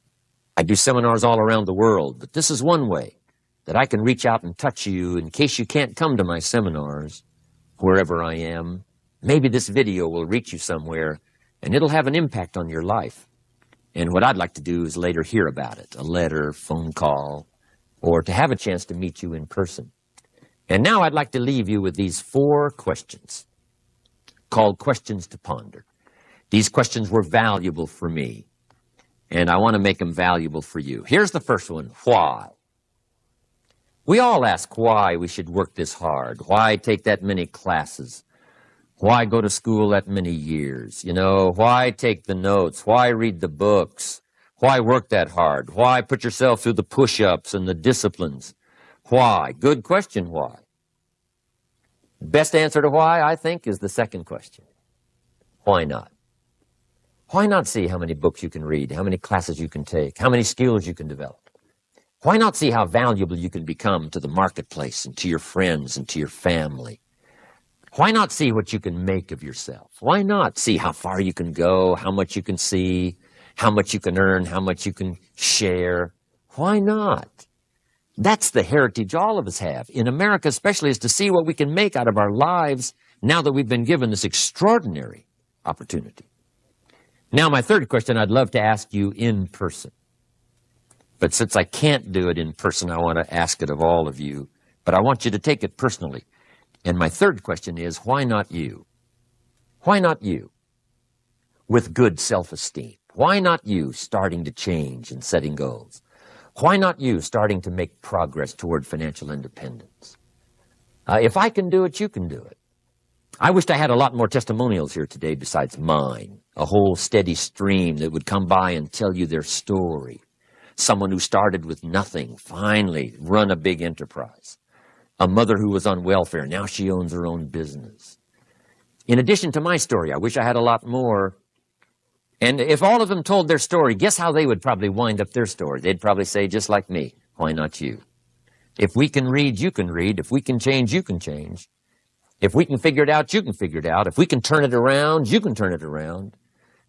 I do seminars all around the world, but this is one way that I can reach out and touch you in case you can't come to my seminars, wherever I am. Maybe this video will reach you somewhere, and it'll have an impact on your life. And what I'd like to do is later hear about it, a letter, phone call, or to have a chance to meet you in person. And now I'd like to leave you with these 4 questions called Questions to Ponder. These questions were valuable for me, and I want to make them valuable for you. Here's the first one, why? We all ask why we should work this hard, why take that many classes, why go to school that many years, why take the notes, why read the books, why work that hard, why put yourself through the push-ups and the disciplines, why? Good question, why? Best answer to why, I think, is the second question. Why not? Why not see how many books you can read, how many classes you can take, how many skills you can develop? Why not see how valuable you can become to the marketplace and to your friends and to your family? Why not see what you can make of yourself? Why not see how far you can go, how much you can see, how much you can earn, how much you can share? Why not? That's the heritage all of us have, in America especially, is to see what we can make out of our lives now that we've been given this extraordinary opportunity. Now, my third question I'd love to ask you in person. But since I can't do it in person, I want to ask it of all of you. But I want you to take it personally. And my third question is, why not you? Why not you? With good self-esteem. Why not you starting to change and setting goals? Why not you starting to make progress toward financial independence? If I can do it, you can do it. I wished I had a lot more testimonials here today besides mine. A whole steady stream that would come by and tell you their story. Someone who started with nothing, finally run a big enterprise. A mother who was on welfare, now she owns her own business. In addition to my story, I wish I had a lot more. And if all of them told their story, guess how they would probably wind up their story? They'd probably say, just like me, why not you? If we can read, you can read. If we can change, you can change. If we can figure it out, you can figure it out. If we can turn it around, you can turn it around.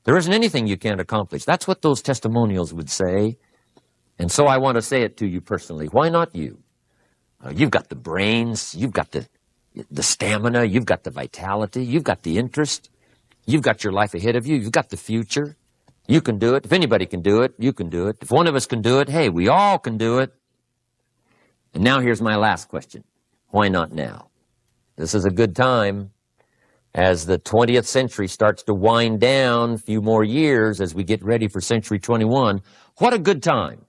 There isn't anything you can't accomplish. That's what those testimonials would say. And so I want to say it to you personally. Why not you? You've got the brains. You've got the stamina. You've got the vitality. You've got the interest. You've got your life ahead of you. You've got the future. You can do it. If anybody can do it, you can do it. If one of us can do it, hey, we all can do it. And now here's my last question. Why not now? This is a good time as the 20th century starts to wind down, a few more years as we get ready for century 21. What a good time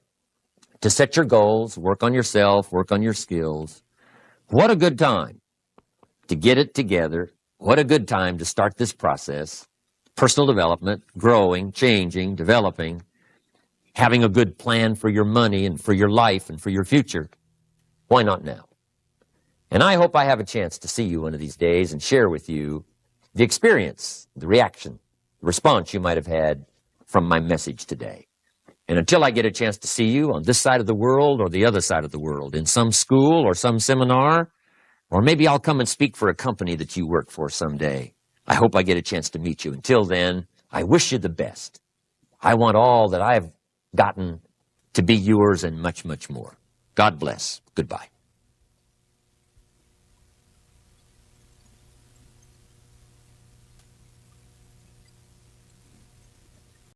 to set your goals, work on yourself, work on your skills. What a good time to get it together. What a good time to start this process. Personal development, growing, changing, developing, having a good plan for your money and for your life and for your future. Why not now? And I hope I have a chance to see you one of these days and share with you the experience, the reaction, the response you might have had from my message today. And until I get a chance to see you on this side of the world or the other side of the world, in some school or some seminar, or maybe I'll come and speak for a company that you work for someday. I hope I get a chance to meet you. Until then, I wish you the best. I want all that I've gotten to be yours and much, much more. God bless. Goodbye.